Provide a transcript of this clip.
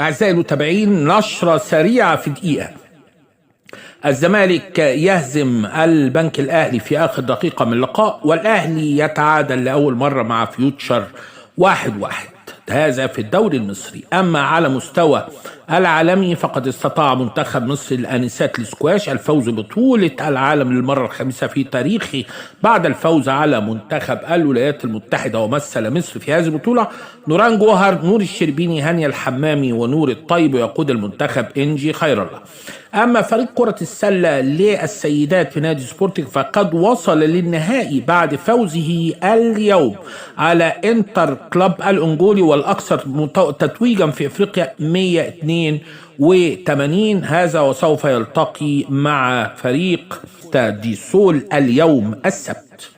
أعزائي المتابعين، نشرة سريعة في دقيقة. الزمالك يهزم البنك الأهلي في آخر دقيقة من اللقاء، والأهلي يتعادل لأول مرة مع فيوتشر 1-1. هذا في الدوري المصري. أما على مستوى العالمي فقد استطاع منتخب مصر الآنسات للسكواش الفوز ببطولة العالم للمرة الخامسة في تاريخه بعد الفوز على منتخب الولايات المتحدة. ومثل مصر في هذه البطولة نوران جوهر، نور الشربيني، هانية الحمامي، ونور الطيب، ويقود المنتخب إنجي خير الله. أما فريق كرة السلة للسيدات في نادي سبورتنج فقد وصل للنهائي بعد فوزه اليوم على انتر كلوب الأنجولي والأكثر تتويجا في أفريقيا 182. هذا وسوف يلتقي مع فريق دي سول اليوم السبت.